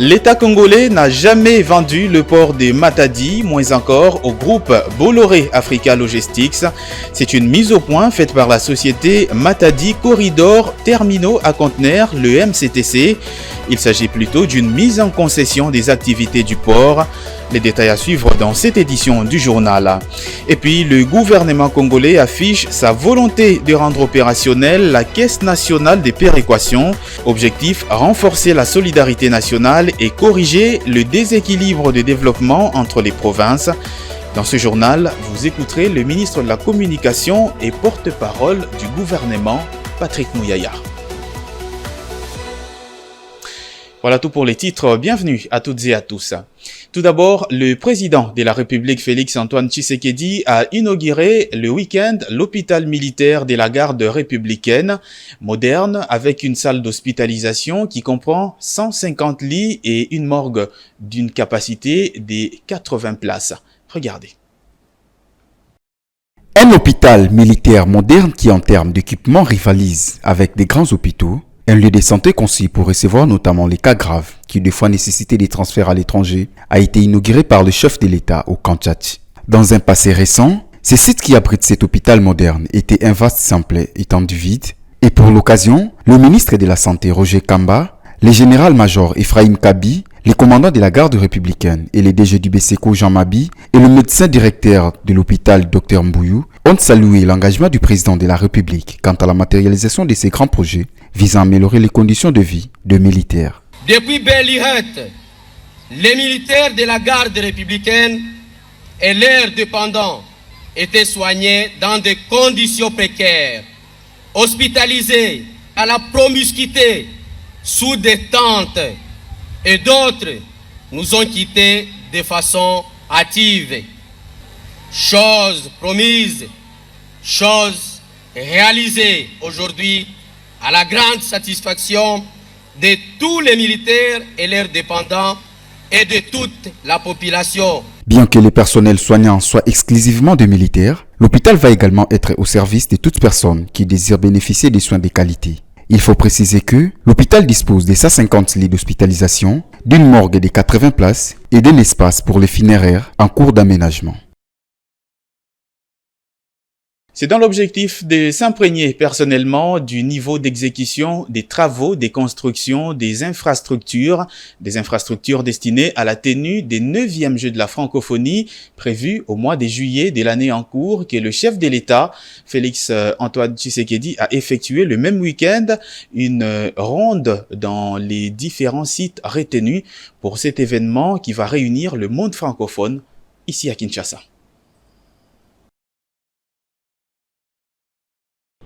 L'État congolais n'a jamais vendu le port de Matadi, moins encore au groupe Bolloré Africa Logistics. C'est une mise au point faite par la société Matadi Corridor Terminaux à Conteneurs, le MCTC. Il s'agit plutôt d'une mise en concession des activités du port. Les détails à suivre dans cette édition du journal. Et puis, le gouvernement congolais affiche sa volonté de rendre opérationnelle la Caisse nationale des péréquations. Objectif, renforcer la solidarité nationale et corriger le déséquilibre de développement entre les provinces. Dans ce journal, vous écouterez le ministre de la Communication et porte-parole du gouvernement, Patrick Mouyaya. Voilà tout pour les titres. Bienvenue à toutes et à tous. Tout d'abord, le président de la République, Félix-Antoine Tshisekedi, a inauguré le week-end l'hôpital militaire de la garde républicaine, moderne, avec une salle d'hospitalisation qui comprend 150 lits et une morgue d'une capacité de 80 places. Regardez. Un hôpital militaire moderne qui, en termes d'équipement, rivalise avec des grands hôpitaux. Un lieu de santé conçu pour recevoir notamment les cas graves qui des fois nécessitaient des transferts à l'étranger a été inauguré par le chef de l'État au Kanchati. Dans un passé récent, ce site qui abrite cet hôpital moderne était un vaste simple étendu vide et pour l'occasion, le ministre de la Santé Roger Kamba, le général-major Ephraim Kabi, les commandants de la garde républicaine et les DG du BSECO Jean Mabi et le médecin directeur de l'hôpital Dr Mbouyou ont salué l'engagement du président de la République quant à la matérialisation de ces grands projets visant à améliorer les conditions de vie de militaires. Depuis Belle-Lirette, les militaires de la garde républicaine et leurs dépendants étaient soignés dans des conditions précaires, hospitalisés à la promiscuité, sous des tentes, et d'autres nous ont quittés de façon hâtive. Chose promise, chose réalisée aujourd'hui à la grande satisfaction de tous les militaires et leurs dépendants et de toute la population. Bien que les personnels soignants soient exclusivement des militaires, l'hôpital va également être au service de toute personne qui désire bénéficier des soins de qualité. Il faut préciser que l'hôpital dispose de 150 lits d'hospitalisation, d'une morgue de 80 places et d'un espace pour les funéraires en cours d'aménagement. C'est dans l'objectif de s'imprégner personnellement du niveau d'exécution des travaux, des constructions, des infrastructures destinées à la tenue des 9e Jeux de la francophonie prévus au mois de juillet de l'année en cours que le chef de l'État, Félix-Antoine Tshisekedi, a effectué le même week-end une ronde dans les différents sites retenus pour cet événement qui va réunir le monde francophone ici à Kinshasa.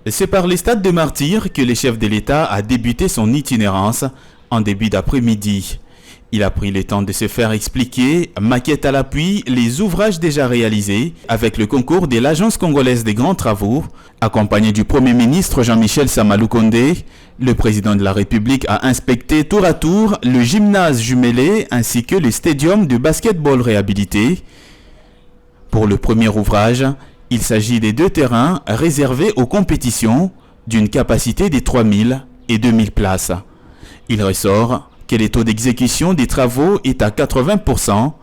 C'est par les stades de Martyrs que le chef de l'État a débuté son itinérance en début d'après-midi. Il a pris le temps de se faire expliquer, maquette à l'appui, les ouvrages déjà réalisés avec le concours de l'Agence congolaise des grands travaux. Accompagné du Premier ministre Jean-Michel Samalou Kondé, le président de la République a inspecté tour à tour le gymnase jumelé ainsi que le stadium de basketball réhabilité. Pour le premier ouvrage, il s'agit des 2 terrains réservés aux compétitions d'une capacité de 3000 et 2000 places. Il ressort que le taux d'exécution des travaux est à 80%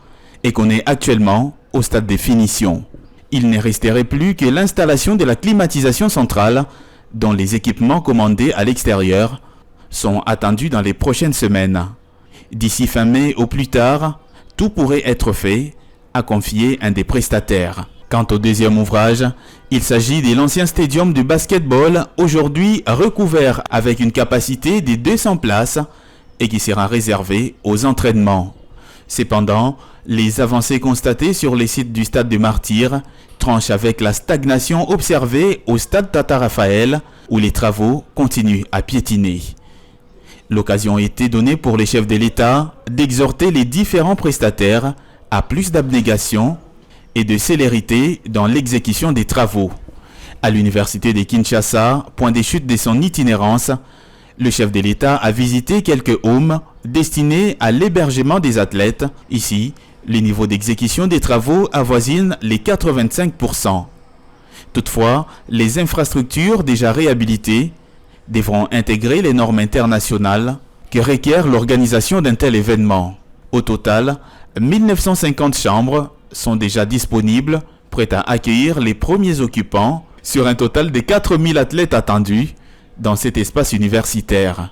et qu'on est actuellement au stade de finition. Il ne resterait plus que l'installation de la climatisation centrale dont les équipements commandés à l'extérieur sont attendus dans les prochaines semaines. D'ici fin mai au plus tard, tout pourrait être fait, a confié un des prestataires. Quant au deuxième ouvrage, il s'agit de l'ancien stadium de basketball, aujourd'hui recouvert avec une capacité de 200 places et qui sera réservé aux entraînements. Cependant, les avancées constatées sur les sites du stade de Martyrs tranchent avec la stagnation observée au stade Tata Raphaël où les travaux continuent à piétiner. L'occasion a été donnée pour les chefs de l'État d'exhorter les différents prestataires à plus d'abnégation et de célérité dans l'exécution des travaux. À l'université de Kinshasa, point de chute de son itinérance, le chef de l'État a visité quelques homes destinés à l'hébergement des athlètes. Ici, le niveau d'exécution des travaux avoisine les 85%. Toutefois, les infrastructures déjà réhabilitées devront intégrer les normes internationales que requiert l'organisation d'un tel événement. Au total, 1950 chambres sont déjà disponibles, prêtes à accueillir les premiers occupants, sur un total de 4000 athlètes attendus dans cet espace universitaire.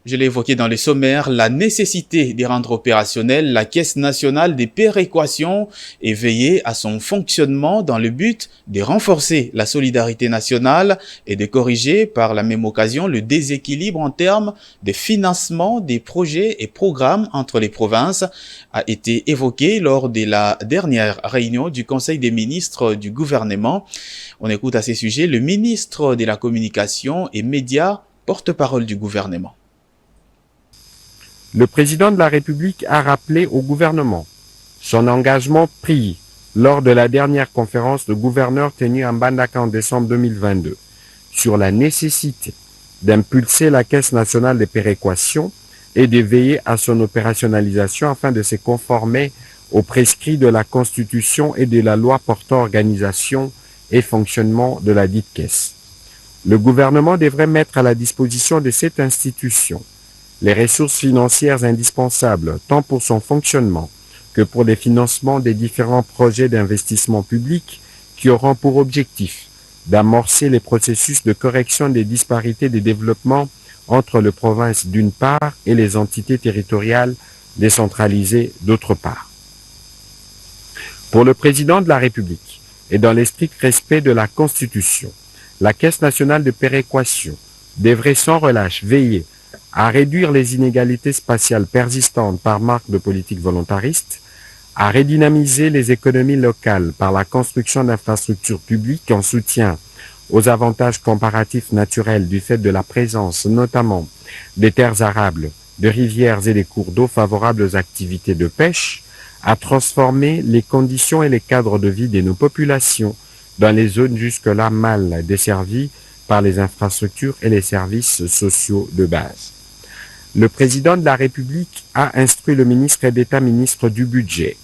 Je l'ai évoqué dans le sommaire, la nécessité de rendre opérationnelle la Caisse nationale des péréquations et veiller à son fonctionnement dans le but de renforcer la solidarité nationale et de corriger par la même occasion le déséquilibre en termes de financement des projets et programmes entre les provinces a été évoqué lors de la dernière réunion du Conseil des ministres du gouvernement. On écoute à ces sujets le ministre de la Communication et Médias, porte-parole du gouvernement. Le président de la République a rappelé au gouvernement son engagement pris lors de la dernière conférence de gouverneurs tenue à Mbandaka en décembre 2022 sur la nécessité d'impulser la Caisse nationale des péréquations et de veiller à son opérationnalisation afin de se conformer aux prescrits de la Constitution et de la loi portant organisation et fonctionnement de la dite Caisse. Le gouvernement devrait mettre à la disposition de cette institution les ressources financières indispensables tant pour son fonctionnement que pour les financements des différents projets d'investissement public qui auront pour objectif d'amorcer les processus de correction des disparités de développement entre les provinces d'une part et les entités territoriales décentralisées d'autre part. Pour le président de la République et dans le strict respect de la Constitution, la Caisse nationale de péréquation devrait sans relâche veiller à réduire les inégalités spatiales persistantes par marque de politique volontariste, à redynamiser les économies locales par la construction d'infrastructures publiques en soutien aux avantages comparatifs naturels du fait de la présence notamment des terres arables, de rivières et des cours d'eau favorables aux activités de pêche, à transformer les conditions et les cadres de vie de nos populations dans les zones jusque-là mal desservies par les infrastructures et les services sociaux de base. Le président de la République a instruit le ministre d'État, ministre du Budget,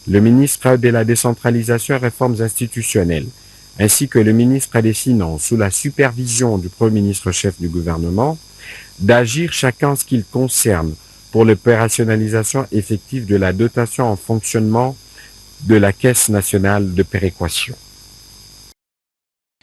le ministre de la Décentralisation et Réformes institutionnelles, ainsi que le ministre des Finances, sous la supervision du Premier ministre chef du gouvernement, d'agir chacun en ce qu'il concerne pour l'opérationnalisation effective de la dotation en fonctionnement de la Caisse nationale de péréquation.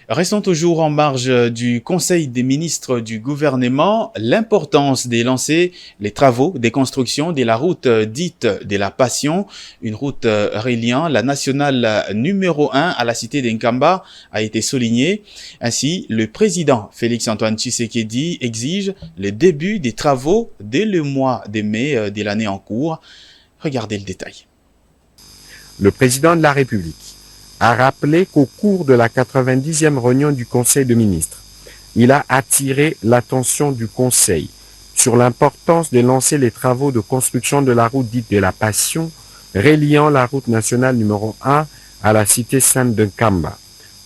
Restons toujours en marge du Conseil des ministres du gouvernement. L'importance de lancer les travaux de construction de la route dite de la Passion, une route reliant la nationale numéro 1 à la cité d'Nkamba, a été soulignée. Ainsi, le président Félix-Antoine Tshisekedi exige le début des travaux dès le mois de mai de l'année en cours. Regardez le détail. Le président de la République a rappelé qu'au cours de la 90e réunion du Conseil des ministres, il a attiré l'attention du Conseil sur l'importance de lancer les travaux de construction de la route dite de la Passion, reliant la route nationale numéro 1 à la cité sainte de Nkamba.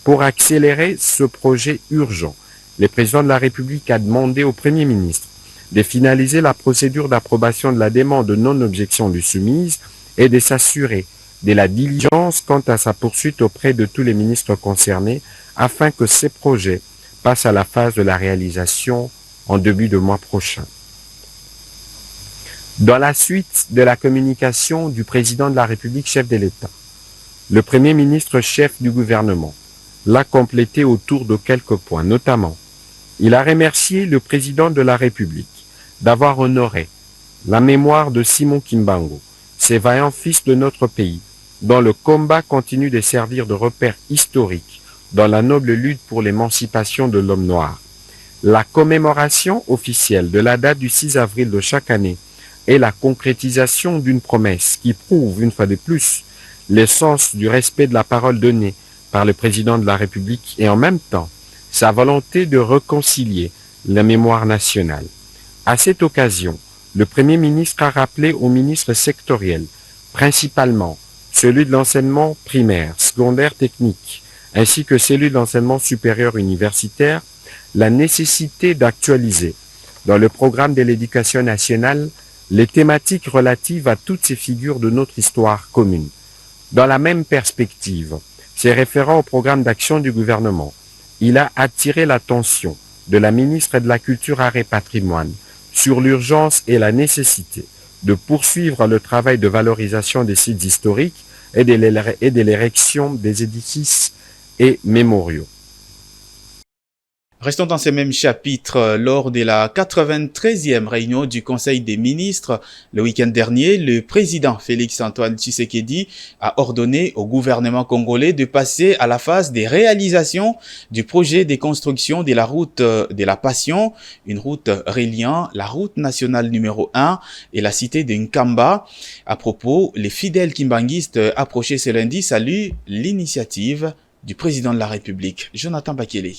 Pour accélérer ce projet urgent, le président de la République a demandé au Premier ministre de finaliser la procédure d'approbation de la demande de non-objection lui soumise et de s'assurer de la diligence quant à sa poursuite auprès de tous les ministres concernés afin que ces projets passent à la phase de la réalisation en début de mois prochain. Dans la suite de la communication du président de la République chef de l'État, le Premier ministre chef du gouvernement l'a complété autour de quelques points, notamment il a remercié le président de la République d'avoir honoré la mémoire de Simon Kimbangu, ces vaillants fils de notre pays, dont le combat continue de servir de repère historique dans la noble lutte pour l'émancipation de l'homme noir. La commémoration officielle de la date du 6 avril de chaque année est la concrétisation d'une promesse qui prouve une fois de plus l'essence du respect de la parole donnée par le président de la République et en même temps sa volonté de réconcilier la mémoire nationale. À cette occasion, le Premier ministre a rappelé aux ministres sectoriels, principalement celui de l'enseignement primaire, secondaire, technique, ainsi que celui de l'enseignement supérieur universitaire, la nécessité d'actualiser dans le programme de l'éducation nationale les thématiques relatives à toutes ces figures de notre histoire commune. Dans la même perspective, se référant au programme d'action du gouvernement, il a attiré l'attention de la ministre de la Culture, Arts et Patrimoine sur l'urgence et la nécessité de poursuivre le travail de valorisation des sites historiques et de l'érection des édifices et mémoriaux. Restons dans ce même chapitre. Lors de la 93e réunion du Conseil des ministres, le week-end dernier, le président Félix-Antoine Tshisekedi a ordonné au gouvernement congolais de passer à la phase des réalisations du projet de construction de la route de la Passion, une route reliant la route nationale numéro 1 et la cité de Nkamba. À propos, les fidèles kimbanguistes approchés ce lundi saluent l'initiative du président de la République, Jonathan Bakele.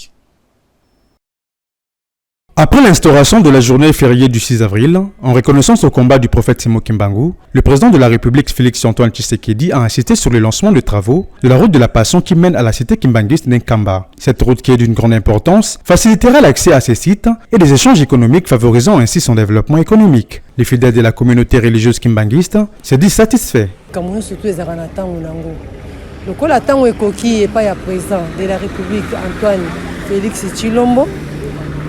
Après l'instauration de la journée fériée du 6 avril, en reconnaissance au combat du prophète Simo Kimbangu, le président de la République Félix-Antoine Tshisekedi a insisté sur le lancement de travaux de la route de la Passion qui mène à la cité kimbanguiste d'Nkamba. Cette route, qui est d'une grande importance, facilitera l'accès à ces sites et des échanges économiques favorisant ainsi son développement économique. Les fidèles de la communauté religieuse kimbanguiste se disent satisfaits. Le colatango ekoki epai ya président de la République Antoine Félix Tshilombo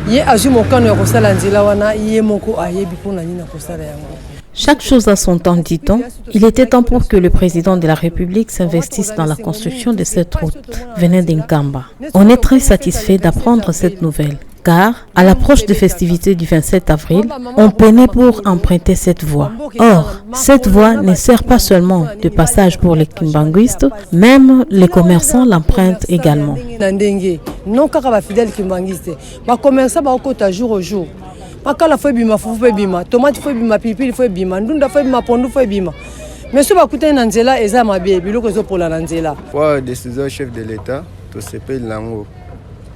ye azumokano ya kosala nzela wana ye moko ayebi pona nini kosala yango. Chaque chose a son temps, dit-on. Il était temps pour que le président de la République s'investisse dans la construction de cette route venant d'Nkamba. On est très satisfait d'apprendre cette nouvelle, car à l'approche des festivités du 27 avril, on peinait pour emprunter cette voie. Or, cette voie ne sert pas seulement de passage pour les kimbanguistes, même les commerçants l'empruntent également. Non kaka ba fidèle kimbanguiste, ba commerçant ba okota jour au jour. Makala foi bima fufu foi bima, tomate foi bima, pilipili foi bima, ndunda foi bima, pondu foi bima. Mais ce bakute na nzela eza mabe biloko zo pola na nzela. Wa décision chef de l'État to sepe lango.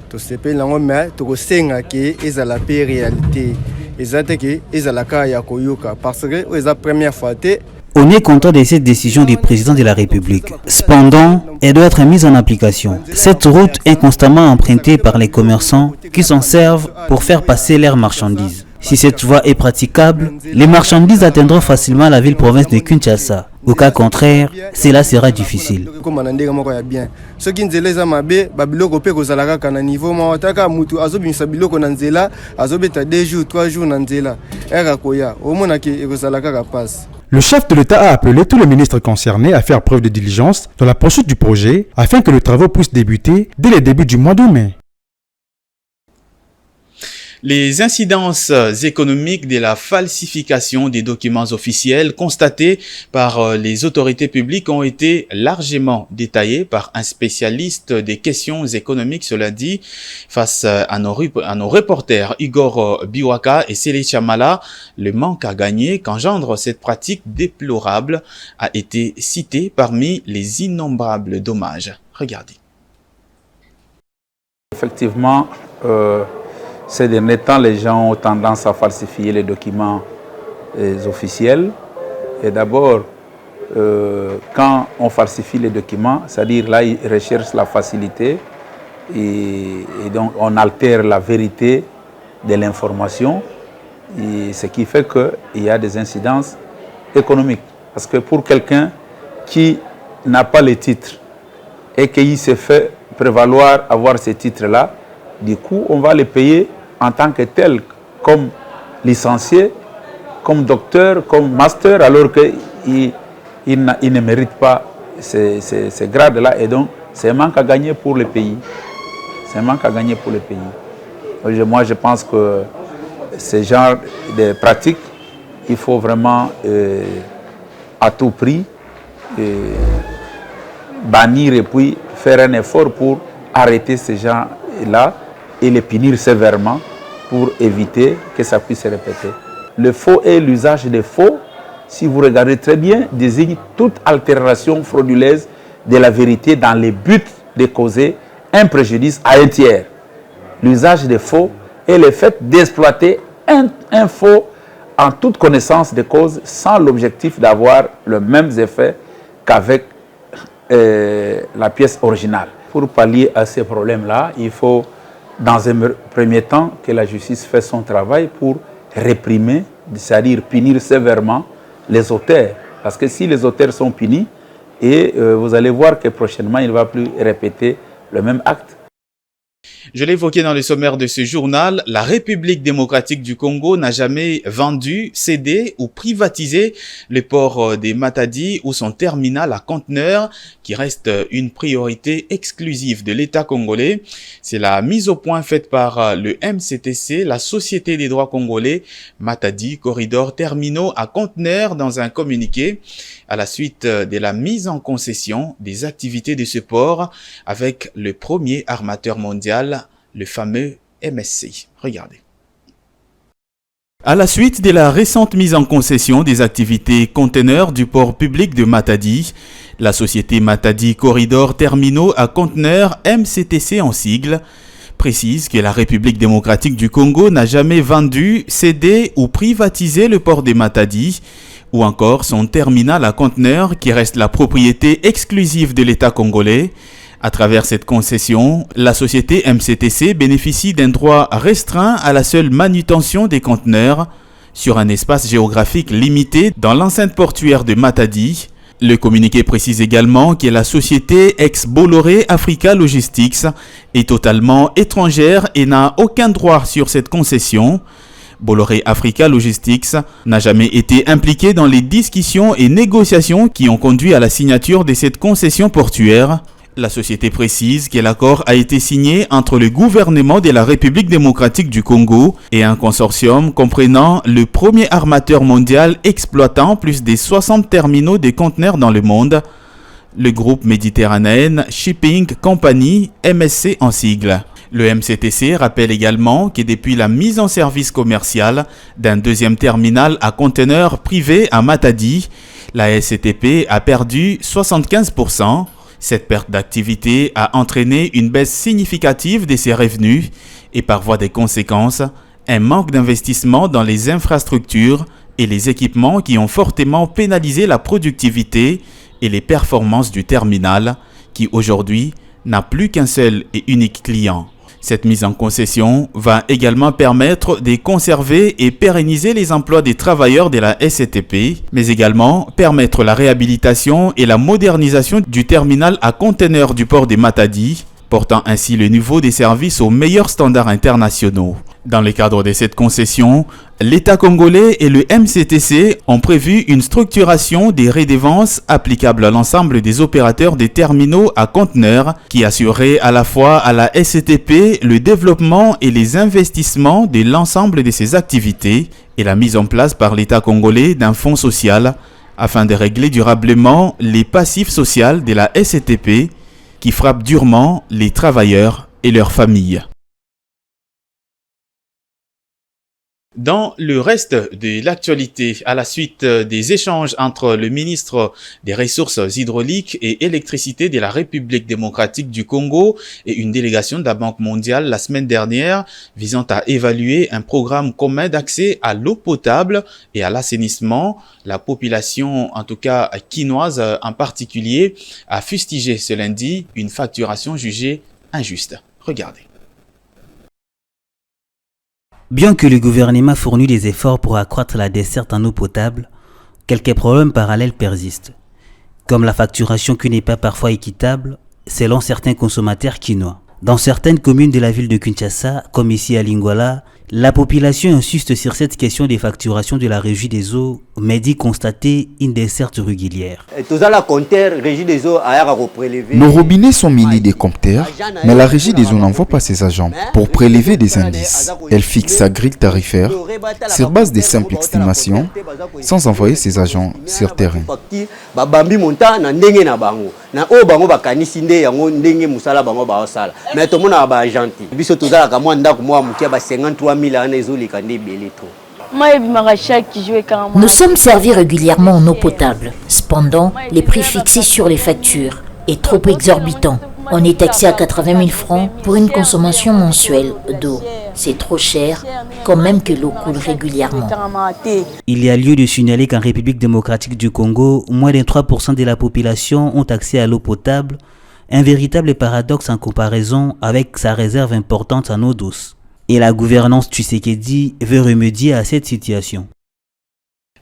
To sepe lango mais to kosenga ke ezala pe réalité. Ezate ke ezala ka ya koyoka parce que eza première fois te. On est content de cette décision du président de la République. Cependant, elle doit être mise en application. Cette route est constamment empruntée par les commerçants qui s'en servent pour faire passer leurs marchandises. Si cette voie est praticable, les marchandises atteindront facilement la ville-province de Kinshasa. Au cas contraire, cela sera difficile. Le chef de l'État a appelé tous les ministres concernés à faire preuve de diligence dans la poursuite du projet afin que les travaux puissent débuter dès le début du mois de mai. Les incidences économiques de la falsification des documents officiels constatées par les autorités publiques ont été largement détaillées par un spécialiste des questions économiques ce lundi. Face à nos reporters Igor Biwaka et Sele Chamala, le manque à gagner qu'engendre cette pratique déplorable a été cité parmi les innombrables dommages. Regardez. Effectivement, ces derniers temps, les gens ont tendance à falsifier les documents officiels. Et d'abord, quand on falsifie les documents, c'est-à-dire là, ils recherchent la facilité et donc on altère la vérité de l'information, ce qui fait qu'il y a des incidences économiques. Parce que pour quelqu'un qui n'a pas les titres et qui se fait prévaloir avoir ces titres-là, du coup, on va les payer en tant que tel, comme licencié, comme docteur, comme master, alors qu'il ne mérite pas ces grades-là. Et donc, c'est un manque à gagner pour le pays. C'est un manque à gagner pour le pays. Moi, je pense que ce genre de pratiques, il faut vraiment, à tout prix, bannir et puis faire un effort pour arrêter ces gens-là et les punir sévèrement pour éviter que ça puisse se répéter. Le faux et l'usage des faux, si vous regardez très bien, désigne toute altération frauduleuse de la vérité dans le but de causer un préjudice à un tiers. L'usage des faux est le fait d'exploiter un faux en toute connaissance de cause sans l'objectif d'avoir le même effet qu'avec la pièce originale. Pour pallier à ces problèmes-là, il faut dans un premier temps que la justice fait son travail pour réprimer, c'est-à-dire punir sévèrement les auteurs. Parce que si les auteurs sont punis, et vous allez voir que prochainement, il ne va plus répéter le même acte. Je l'ai évoqué dans le sommaire de ce journal, la République démocratique du Congo n'a jamais vendu, cédé ou privatisé le port des Matadi ou son terminal à conteneurs qui reste une priorité exclusive de l'État congolais. C'est la mise au point faite par le MCTC, la Société des droits congolais, Matadi, corridor terminaux à conteneurs dans un communiqué à la suite de la mise en concession des activités de ce port avec le premier armateur mondial, le fameux MSC. Regardez. À la suite de la récente mise en concession des activités conteneurs du port public de Matadi, la société Matadi Corridor Terminaux à conteneurs, MCTC en sigle, précise que la République démocratique du Congo n'a jamais vendu, cédé ou privatisé le port de Matadi, ou encore son terminal à conteneurs qui reste la propriété exclusive de l'État congolais. À travers cette concession, la société MCTC bénéficie d'un droit restreint à la seule manutention des conteneurs sur un espace géographique limité dans l'enceinte portuaire de Matadi. Le communiqué précise également que la société ex-Bolloré Africa Logistics est totalement étrangère et n'a aucun droit sur cette concession. Bolloré Africa Logistics n'a jamais été impliqué dans les discussions et négociations qui ont conduit à la signature de cette concession portuaire. La société précise que l'accord a été signé entre le gouvernement de la République démocratique du Congo et un consortium comprenant le premier armateur mondial exploitant plus de 60 terminaux de conteneurs dans le monde, le groupe Méditerranéen Shipping Company, MSC en sigle. Le MCTC rappelle également que depuis la mise en service commercial d'un deuxième terminal à conteneurs privé à Matadi, la SCTP a perdu 75%. Cette perte d'activité a entraîné une baisse significative de ses revenus et par voie des conséquences, un manque d'investissement dans les infrastructures et les équipements qui ont fortement pénalisé la productivité et les performances du terminal qui aujourd'hui n'a plus qu'un seul et unique client. Cette mise en concession va également permettre de conserver et pérenniser les emplois des travailleurs de la SCTP, mais également permettre la réhabilitation et la modernisation du terminal à conteneurs du port de Matadi, portant ainsi le niveau des services aux meilleurs standards internationaux. Dans le cadre de cette concession, l'État congolais et le MCTC ont prévu une structuration des redevances applicables à l'ensemble des opérateurs des terminaux à conteneurs qui assurerait à la fois à la SCTP le développement et les investissements de l'ensemble de ses activités et la mise en place par l'État congolais d'un fonds social afin de régler durablement les passifs sociaux de la SCTP qui frappent durement les travailleurs et leurs familles. Dans le reste de l'actualité, à la suite des échanges entre le ministre des Ressources hydrauliques et électricité de la République démocratique du Congo et une délégation de la Banque mondiale la semaine dernière visant à évaluer un programme commun d'accès à l'eau potable et à l'assainissement, la population, en tout cas quinoise en particulier, a fustigé ce lundi une facturation jugée injuste. Regardez. Bien que le gouvernement fournisse des efforts pour accroître la desserte en eau potable, quelques problèmes parallèles persistent, comme la facturation qui n'est pas parfois équitable selon certains consommateurs quinois. Dans certaines communes de la ville de Kinshasa, comme ici à Lingwala, la population insiste sur cette question des facturations de la régie des eaux, mais dit constater une desserte régulière. Nos robinets sont munis des compteurs, mais la régie des eaux n'envoie pas ses agents pour prélever des indices. Elle fixe sa grille tarifaire sur base des simples estimations, sans envoyer ses agents sur terrain. Nous sommes servis régulièrement en eau potable. Cependant, les prix fixés sur les factures est trop exorbitant. On est taxé à 80 000 francs pour une consommation mensuelle d'eau. C'est trop cher, quand même que l'eau coule régulièrement. Il y a lieu de signaler qu'en République démocratique du Congo, moins de 3% de la population ont accès à l'eau potable, un véritable paradoxe en comparaison avec sa réserve importante en eau douce. Et la gouvernance Tshisekedi veut remédier à cette situation.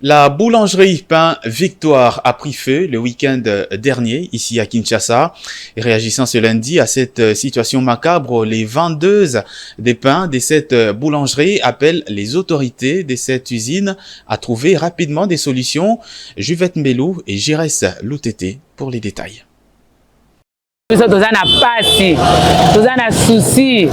La boulangerie Pain Victoire a pris feu le week-end dernier ici à Kinshasa. Et réagissant ce lundi à cette situation macabre, les vendeuses des pains de cette boulangerie appellent les autorités de cette usine à trouver rapidement des solutions. Juvette Mbelou et Jires Loutete pour les détails. Biso toza na pasi, toza na souci,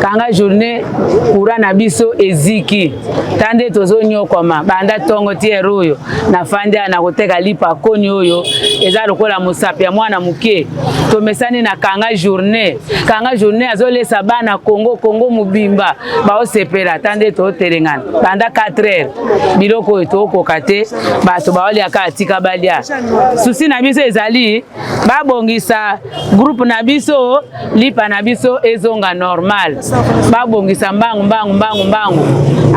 kanga journée courant na biso eziki. Tande tozo nyokoma, banda tongo tiere oyo, na fandi na koteka lipa koni oyo, eza lokola musapi ya mwana muke. Tomesani na kanga journée azolesa bana Congo mubimba, bao sepela, tande to terengana. Banda 4 heures, biloko eto kokate, bato baoli aka atika balia. Souci na biso ezali, babongisa groupe na biso lipa na biso ezonga normal babongisa mbangu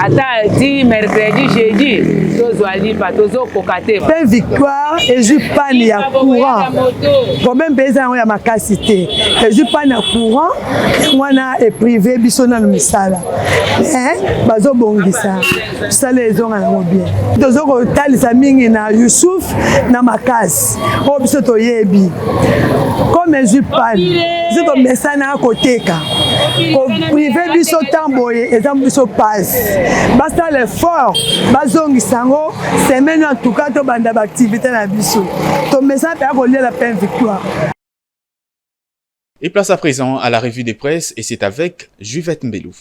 ata ti mercredi jeudi tozwa lipa tozokokate Pain Victoire ezwi pani ya courant problème pesa yango ya makasi te ezwi pani ya courant wana e privé biso na misala bazobongisa sala ezonga nango bien tozokotalisa mingi na Youssouf na makasi oyo biso toyebi comme ezwi pani ziko mesana koteka ko privé biso tamboye exemple biso passe basta l'effort bazongisa ngo semaine en tout cas to banda activité na biso to mesana pa ko la Pain Victoire. Et place à présent à la revue des presses et c'est avec Juvette Mbelou.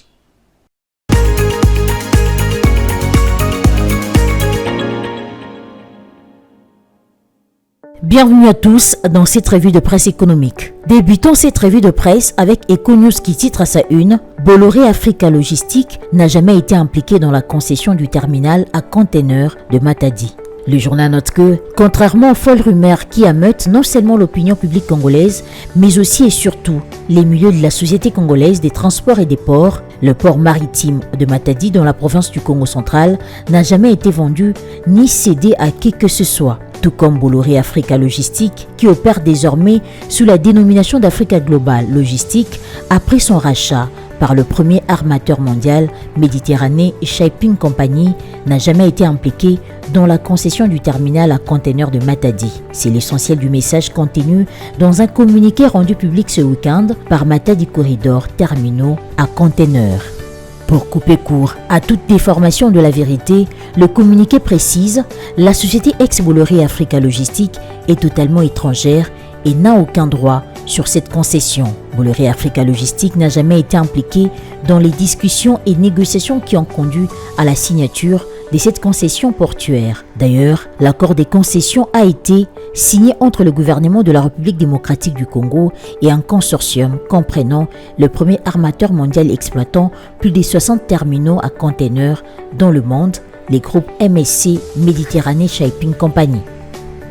Bienvenue à tous dans cette revue de presse économique. Débutons cette revue de presse avec Econews qui titre à sa une « Bolloré Africa Logistique n'a jamais été impliqué dans la concession du terminal à conteneurs de Matadi ». Le journal note que, contrairement aux folles rumeurs qui ameutent non seulement l'opinion publique congolaise, mais aussi et surtout les milieux de la Société congolaise des transports et des ports, le port maritime de Matadi dans la province du Congo central n'a jamais été vendu ni cédé à qui que ce soit. Tout comme Bolloré Africa Logistique, qui opère désormais sous la dénomination d'Africa Global Logistique après son rachat par le premier armateur mondial, Méditerranée Shipping Company, n'a jamais été impliqué dans la concession du terminal à conteneurs de Matadi. C'est l'essentiel du message contenu dans un communiqué rendu public ce week-end par Matadi Corridor Terminaux à conteneurs. Pour couper court à toute déformation de la vérité, le communiqué précise « La société ex-Bolloré Africa Logistique est totalement étrangère et n'a aucun droit sur cette concession. Bolloré Africa Logistique n'a jamais été impliqué dans les discussions et négociations qui ont conduit à la signature de cette concession portuaire. D'ailleurs, l'accord des concessions a été signé entre le gouvernement de la République démocratique du Congo et un consortium comprenant le premier armateur mondial exploitant plus de 60 terminaux à conteneurs dans le monde, les groupes MSC Méditerranée Shipping Company.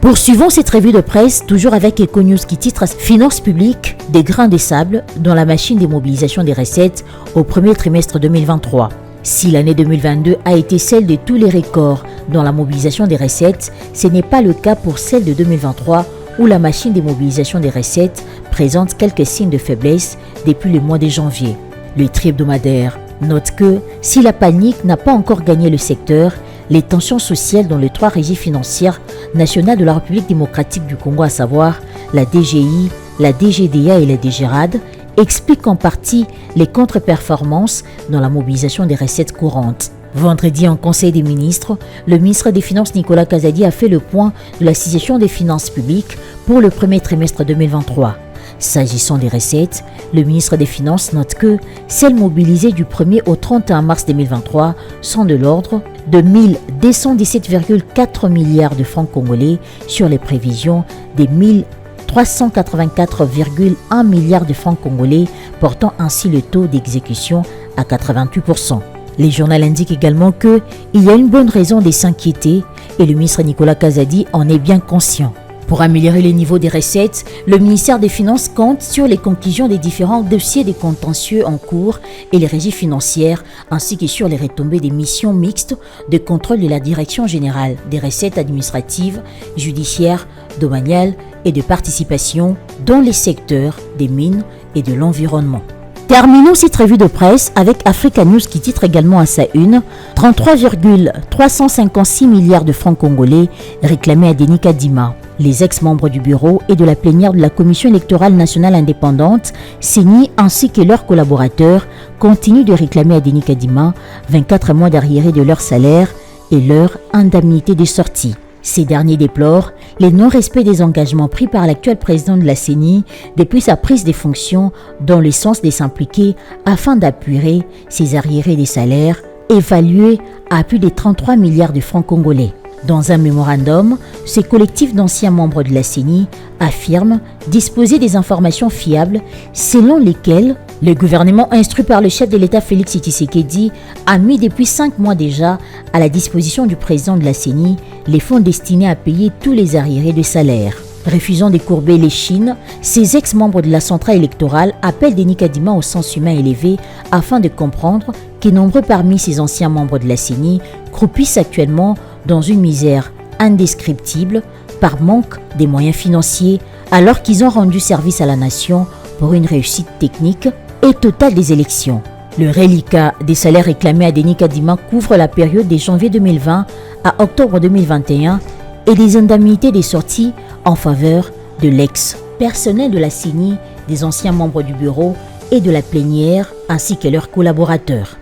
Poursuivons cette revue de presse, toujours avec Econews qui titre « Finances publiques, des grains de sable dans la machine de mobilisation des recettes au premier trimestre 2023 ». Si l'année 2022 a été celle de tous les records dans la mobilisation des recettes, ce n'est pas le cas pour celle de 2023 où la machine de mobilisation des recettes présente quelques signes de faiblesse depuis le mois de janvier. Le tri-hebdomadaire note que si la panique n'a pas encore gagné le secteur, les tensions sociales dans les 3 régies financières nationales de la République démocratique du Congo, à savoir la DGI, la DGDA et la DGRAD, expliquent en partie les contre-performances dans la mobilisation des recettes courantes. Vendredi, en Conseil des ministres, le ministre des Finances Nicolas Kazadi a fait le point de la situation des finances publiques pour le premier trimestre 2023. S'agissant des recettes, le ministre des Finances note que celles mobilisées du 1er au 31 mars 2023 sont de l'ordre de 1217,4 milliards de francs congolais sur les prévisions des 1384,1 milliards de francs congolais, portant ainsi le taux d'exécution à 88%. Les journaux indiquent également qu'il y a une bonne raison de s'inquiéter et le ministre Nicolas Kazadi en est bien conscient. Pour améliorer le niveau des recettes, le ministère des Finances compte sur les conclusions des différents dossiers des contentieux en cours et les régies financières, ainsi que sur les retombées des missions mixtes de contrôle de la Direction générale des recettes administratives, judiciaires, domaniales et de participation dans les secteurs des mines et de l'environnement. Terminons cette revue de presse avec Africa News qui titre également à sa une 33,356 milliards de francs congolais réclamés à Denis Kadima. Les ex-membres du bureau et de la plénière de la Commission électorale nationale indépendante, CENI, ainsi que leurs collaborateurs continuent de réclamer à Denis Kadima 24 mois d'arriérés de leur salaire et leur indemnité de sortie. Ces derniers déplorent les non-respects des engagements pris par l'actuel président de la CENI depuis sa prise des fonctions dans le sens de s'impliquer afin d'appuyer ces arriérés des salaires évalués à plus de 33 milliards de francs congolais. Dans un mémorandum, ce collectif d'anciens membres de la CENI affirme disposer des informations fiables selon lesquelles le gouvernement instruit par le chef de l'État Félix Tshisekedi a mis depuis 5 mois déjà à la disposition du président de la CENI les fonds destinés à payer tous les arriérés de salaire. Refusant de courber les chines, ces ex-membres de la centrale électorale appellent Denis Kadima au sens humain élevé afin de comprendre que nombreux parmi ces anciens membres de la CENI croupissent actuellement dans une misère indescriptible par manque des moyens financiers alors qu'ils ont rendu service à la nation pour une réussite technique et totale des élections. Le reliquat des salaires réclamés à Denis Kadima couvre la période de janvier 2020 à octobre 2021 et des indemnités des sorties en faveur de l'ex-personnel de la CENI, des anciens membres du bureau et de la plénière ainsi que leurs collaborateurs.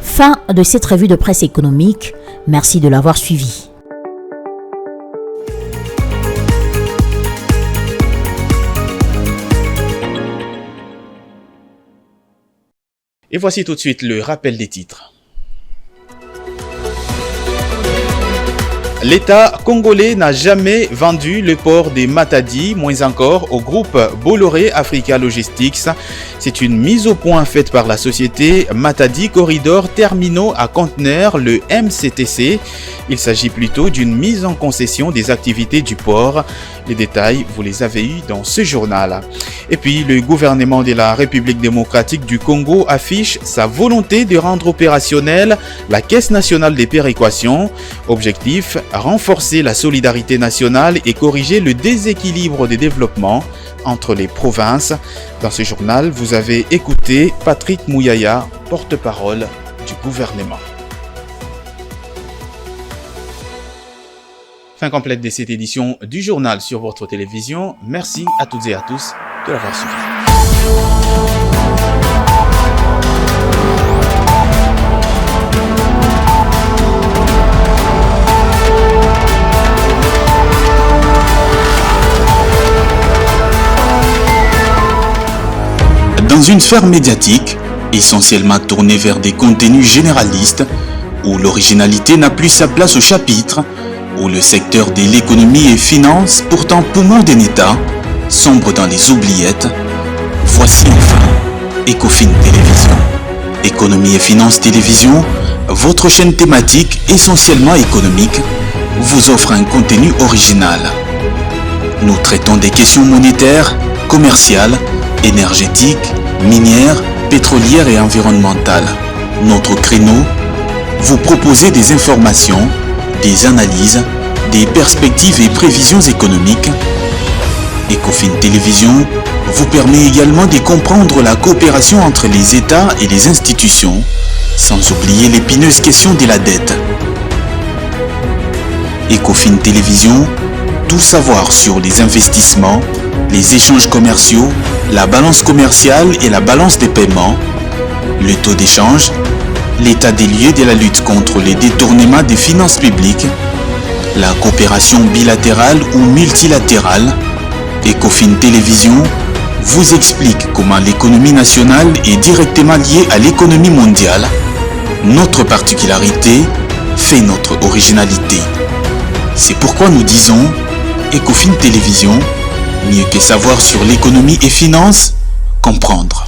Fin de cette revue de presse économique. Merci de l'avoir suivi. Et voici tout de suite le rappel des titres. L'État congolais n'a jamais vendu le port de Matadi, moins encore au groupe Bolloré Africa Logistics. C'est une mise au point faite par la société Matadi Corridor Terminaux à Conteneurs, le MCTC. Il s'agit plutôt d'une mise en concession des activités du port. Les détails, vous les avez eus dans ce journal. Et puis, le gouvernement de la République démocratique du Congo affiche sa volonté de rendre opérationnelle la Caisse nationale des péréquations. Objectif, renforcer la solidarité nationale et corriger le déséquilibre de développement entre les provinces. Dans ce journal, vous avez écouté Patrick Mouyaya, porte-parole du gouvernement. Fin complète de cette édition du journal sur votre télévision. Merci à toutes et à tous de l'avoir suivi. Dans une sphère médiatique, essentiellement tournée vers des contenus généralistes, où l'originalité n'a plus sa place au chapitre, où le secteur de l'économie et finance, pourtant poumon d'un État, sombre dans les oubliettes, voici enfin Ecofin Télévision. Économie et finance télévision, votre chaîne thématique essentiellement économique, vous offre un contenu original. Nous traitons des questions monétaires, commerciales, énergétiques, minières, pétrolières et environnementales. Notre créneau, vous proposer des informations, des analyses, des perspectives et prévisions économiques. Ecofin Télévision vous permet également de comprendre la coopération entre les États et les institutions, sans oublier l'épineuse question de la dette. Ecofin Télévision, tout savoir sur les investissements, les échanges commerciaux, la balance commerciale et la balance des paiements, le taux d'échange, l'état des lieux de la lutte contre les détournements des finances publiques, la coopération bilatérale ou multilatérale. Ecofin Télévision vous explique comment l'économie nationale est directement liée à l'économie mondiale. Notre particularité fait notre originalité. C'est pourquoi nous disons Ecofin Télévision, mieux que savoir sur l'économie et finances, comprendre.